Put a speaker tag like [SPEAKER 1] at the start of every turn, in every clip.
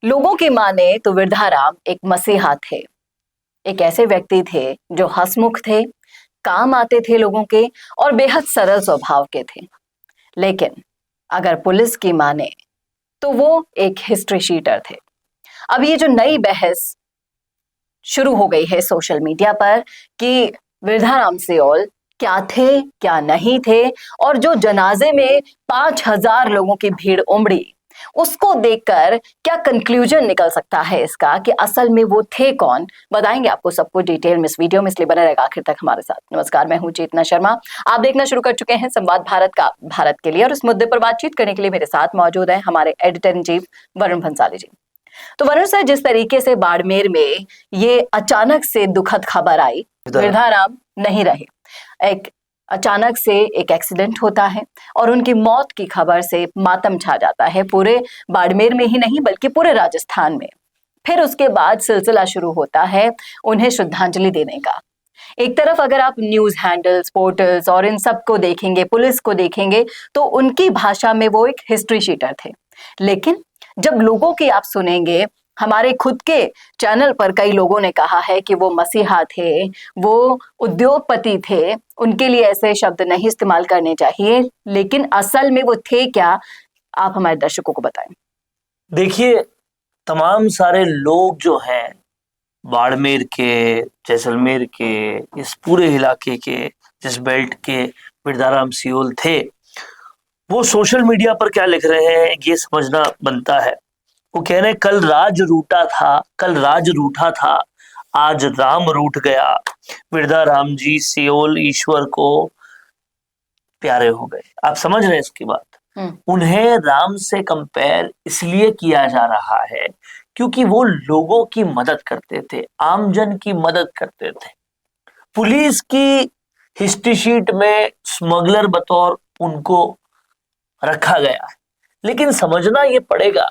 [SPEAKER 1] लोगों की माने तो वृद्धाराम एक मसीहा थे। एक ऐसे व्यक्ति थे जो हंसमुख थे, काम आते थे लोगों के और बेहद सरल स्वभाव के थे। लेकिन अगर पुलिस की माने तो वो एक हिस्ट्री शीटर थे। अब ये जो नई बहस शुरू हो गई है सोशल मीडिया पर कि वृद्धाराम सियोल क्या थे, क्या नहीं थे, और जो जनाजे में 5,000 लोगों की भीड़ उमड़ी, उसको देखकर क्या कंक्लूजन निकल सकता है इसका कि असल में वो थे कौन। बताएंगे आपको सब कुछ डिटेल में इस वीडियो में, इसलिए बने रहेगा आखिर तक हमारे साथ। नमस्कार, मैं हूं चेतना शर्मा। आप देखना शुरू कर चुके हैं संवाद भारत का, भारत के लिए, और इस मुद्दे पर बातचीत करने के लिए मेरे साथ मौजूद है हमारे editor in chief Varun Bhansali ji. तो वरुण सर, जिस तरीके से बाड़मेर में ये अचानक से दुखद खबर आई, वृद्धाराम नहीं रहे, एक अचानक से एक एक्सीडेंट होता है और उनकी मौत की खबर से मातम छा जाता है पूरे बाड़मेर में ही नहीं बल्कि पूरे राजस्थान में। फिर उसके बाद सिलसिला शुरू होता है उन्हें श्रद्धांजलि देने का। एक तरफ अगर आप न्यूज हैंडल्स, पोर्टल्स और इन सब को देखेंगे, पुलिस को देखेंगे, तो उनकी भाषा में वो एक हिस्ट्री शीटर थे। लेकिन जब लोगों की आप सुनेंगे, हमारे खुद के चैनल पर कई लोगों ने कहा है कि वो मसीहा थे, वो उद्योगपति थे, उनके लिए ऐसे शब्द नहीं इस्तेमाल करने चाहिए, लेकिन असल में वो थे क्या, आप हमारे दर्शकों को बताएं।
[SPEAKER 2] देखिए, तमाम सारे लोग जो हैं बाड़मेर के, जैसलमेर के, इस पूरे इलाके के, जिस बेल्ट के वृद्धाराम सियोल थे, वो सोशल मीडिया पर क्या लिख रहे हैं ये समझना बनता है। वो कह रहे हैं कल राज रूठा था, आज राम रूठ गया। वृद्धाराम जी सियोल ईश्वर को प्यारे हो गए। आप समझ रहे हैं इसकी बात। उन्हें राम से कंपेयर इसलिए किया जा रहा है क्योंकि वो लोगों की मदद करते थे, आमजन की मदद करते थे। पुलिस की हिस्ट्री शीट में स्मगलर बतौर उनको रखा गया है, लेकिन समझना ये पड़ेगा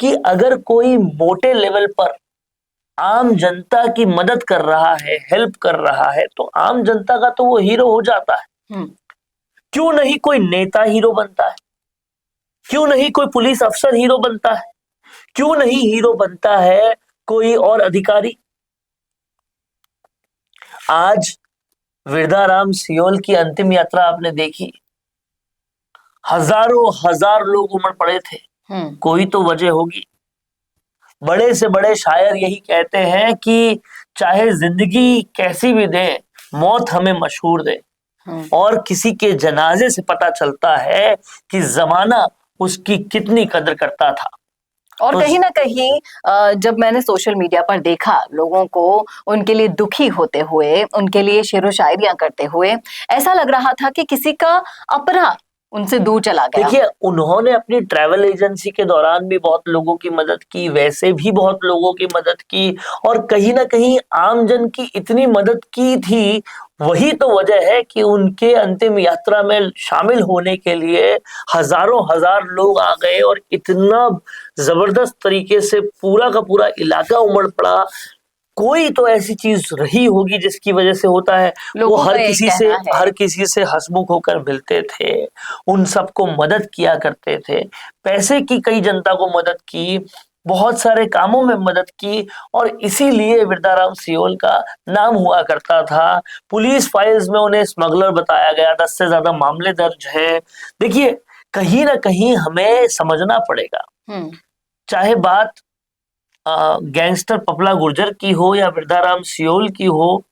[SPEAKER 2] कि अगर कोई मोटे लेवल पर आम जनता की मदद कर रहा है, हेल्प कर रहा है, तो आम जनता का तो वो हीरो हो जाता है। क्यों नहीं कोई नेता हीरो बनता है? क्यों नहीं कोई पुलिस अफसर हीरो बनता है? क्यों नहीं हीरो बनता है कोई और अधिकारी? आज वृद्धाराम सियोल की अंतिम यात्रा आपने देखी, हजारों हजार लोग उमड़ पड़े थे। कोई तो वजह होगी। बड़े से बड़े शायर यही कहते हैं कि चाहे जिंदगी कैसी भी दे, मौत हमें मशहूर दे। और किसी के जनाजे से पता चलता है कि जमाना उसकी कितनी कदर करता था।
[SPEAKER 1] और कहीं ना कहीं जब मैंने सोशल मीडिया पर देखा लोगों को उनके लिए दुखी होते हुए, उनके लिए शेरो शायरियां करते हुए, ऐसा लग रहा था कि किसी का अपना उनसे दूर चला गया।
[SPEAKER 2] देखिए, उन्होंने अपनी ट्रैवल एजेंसी के दौरान भी बहुत लोगों की मदद की, वैसे भी बहुत लोगों की मदद की, और कहीं ना कहीं आमजन की इतनी मदद की थी। वही तो वजह है कि उनके अंतिम यात्रा में शामिल होने के लिए हजारों हजार लोग आ गए और इतना जबरदस्त तरीके से पूरा का पूरा इलाका उमड़ पड़ा। कोई तो ऐसी चीज रही होगी जिसकी वजह से होता है। वो हर किसी से हंसमुख होकर मिलते थे, उन सबको मदद किया करते थे, पैसे की कई जनता को मदद की, बहुत सारे कामों में मदद की, और इसीलिए वृद्धाराम सियोल का नाम हुआ करता था। पुलिस फाइल्स में उन्हें स्मगलर बताया गया, 10 से ज्यादा मामले दर्ज है। देखिए, कहीं ना कहीं हमें समझना पड़ेगा, चाहे बात गैंगस्टर पपला गुर्जर की हो या वृद्धाराम सियोल की हो,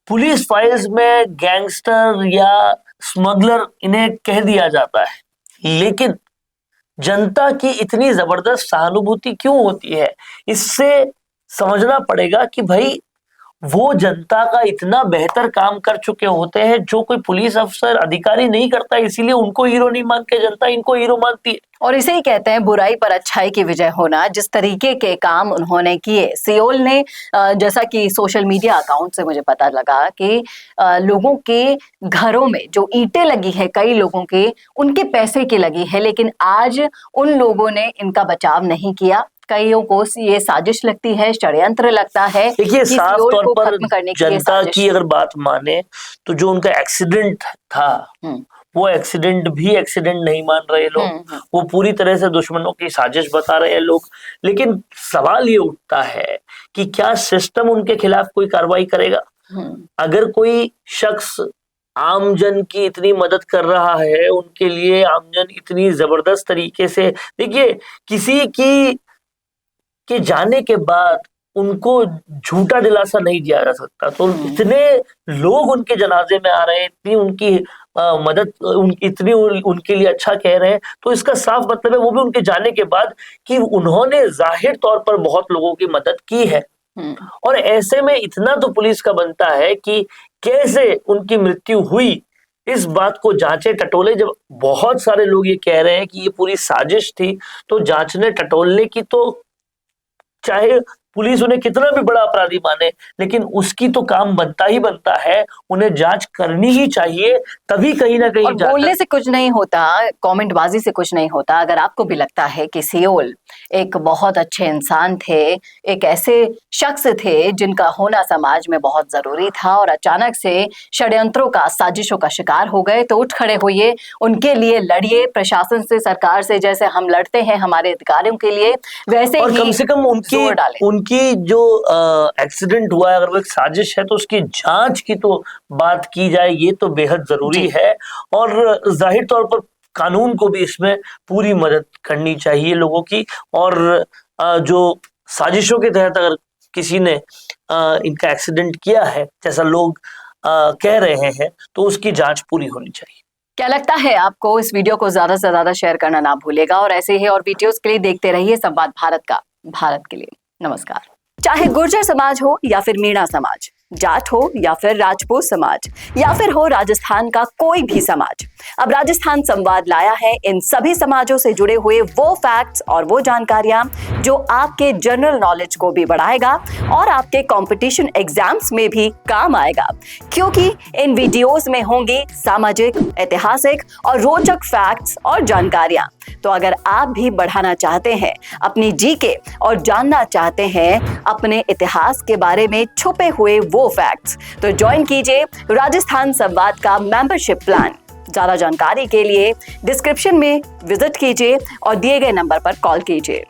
[SPEAKER 2] पुलिस फाइल्स में गैंगस्टर या स्मगलर इन्हें कह दिया जाता है, लेकिन जनता की इतनी जबरदस्त सहानुभूति क्यों होती है? इससे समझना पड़ेगा कि भाई वो जनता का इतना बेहतर काम कर चुके होते हैं जो कोई पुलिस अफसर, अधिकारी नहीं करता, इसीलिए उनको हीरो नहीं मान के जनता इनको हीरो मानती है।
[SPEAKER 1] और इसे ही कहते हैं बुराई पर अच्छाई की विजय होना। जिस तरीके के काम उन्होंने किए, सियोल ने, जैसा कि सोशल मीडिया अकाउंट से मुझे पता लगा कि लोगों के घरों में जो ईंटें लगी है, कई लोगों के उनके पैसे की लगी है, लेकिन आज उन लोगों ने इनका बचाव नहीं किया। कईयों को ये साजिश लगती है, षड्यंत्र लगता है।
[SPEAKER 2] देखिए, साफ तौर पर जनता की अगर बात माने तो जो उनका एक्सीडेंट था वो एक्सीडेंट भी एक्सीडेंट नहीं मान रहे लोग, वो पूरी तरह से दुश्मनों की साजिश बता रहे हैं लोग। लेकिन सवाल ये उठता है कि क्या सिस्टम उनके खिलाफ कोई कार्रवाई करेगा? अगर कोई शख्स आमजन की इतनी मदद कर रहा है, उनके लिए आमजन इतनी जबरदस्त तरीके से, देखिए किसी की के जाने के बाद उनको झूठा दिलासा नहीं दिया जा सकता। तो इतने लोग उनके जनाजे में आ रहे हैं, इतनी उनकी मदद, इतनी उनके लिए अच्छा कह रहे हैं, तो इसका साफ मतलब है वो भी उनके जाने के बाद कि उन्होंने जाहिर तौर पर बहुत लोगों की मदद की है। और ऐसे में इतना तो पुलिस का बनता है कि कैसे उनकी मृत्यु हुई इस बात को जांचे टटोले। जब बहुत सारे लोग ये कह रहे हैं कि ये पूरी साजिश थी, तो जांचने टटोलने की तो चाहे पुलिस उन्हें कितना भी बड़ा अपराधी माने, लेकिन उसकी तो काम बनता ही बनता है, उन्हें जांच करनी ही चाहिए, तभी कहीं ना कहीं।
[SPEAKER 1] और बोलने से कुछ नहीं होता, कमेंटबाजी से कुछ नहीं होता। अगर आपको भी लगता है कि सियोल एक बहुत अच्छे इंसान थे, एक ऐसे शख्स थे जिनका होना समाज में बहुत जरूरी था और अचानक से षड्यंत्रों का, साजिशों का शिकार हो गए, तो उठ खड़े होइए, उनके लिए लड़िए, प्रशासन से, सरकार से जैसे हम लड़ते हैं हमारे अधिकारियों के लिए, वैसे
[SPEAKER 2] और
[SPEAKER 1] ही
[SPEAKER 2] कम से कम उनकी जो एक्सीडेंट हुआ है, अगर वो एक साजिश है तो उसकी जांच की तो बात की जाए, ये तो बेहद जरूरी है। और जाहिर तौर पर कानून को भी इसमें पूरी मदद करनी चाहिए लोगों की। और जो साजिशों के तहत अगर किसी ने इनका एक्सीडेंट किया है जैसा लोग कह रहे हैं, तो उसकी जांच पूरी होनी चाहिए।
[SPEAKER 1] क्या लगता है आपको? इस वीडियो को ज्यादा से ज्यादा शेयर करना ना भूलेगा और ऐसे ही और वीडियोस के लिए देखते रहिए संवाद भारत का। भारत के लिए नमस्कार। चाहे गुर्जर समाज हो या फिर मीणा समाज, जाट हो या फिर राजपूत समाज, या फिर हो राजस्थान का कोई भी समाज, अब राजस्थान संवाद लाया है इन सभी समाजों से जुड़े हुए वो फैक्ट्स और वो जानकारियां जो आपके जनरल नॉलेज को भी बढ़ाएगा और आपके कंपटीशन एग्जाम्स में भी काम आएगा, क्योंकि इन वीडियोस में होंगी सामाजिक, ऐतिहासिक और रोचक फैक्ट्स और जानकारियां। तो अगर आप भी बढ़ाना चाहते हैं अपनी जीके और जानना चाहते हैं अपने इतिहास के बारे में छुपे हुए वो फैक्ट्स, तो ज्वाइन कीजिए राजस्थान संवाद का मेंबरशिप प्लान। ज्यादा जानकारी के लिए डिस्क्रिप्शन में विजिट कीजिए और दिए गए नंबर पर कॉल कीजिए।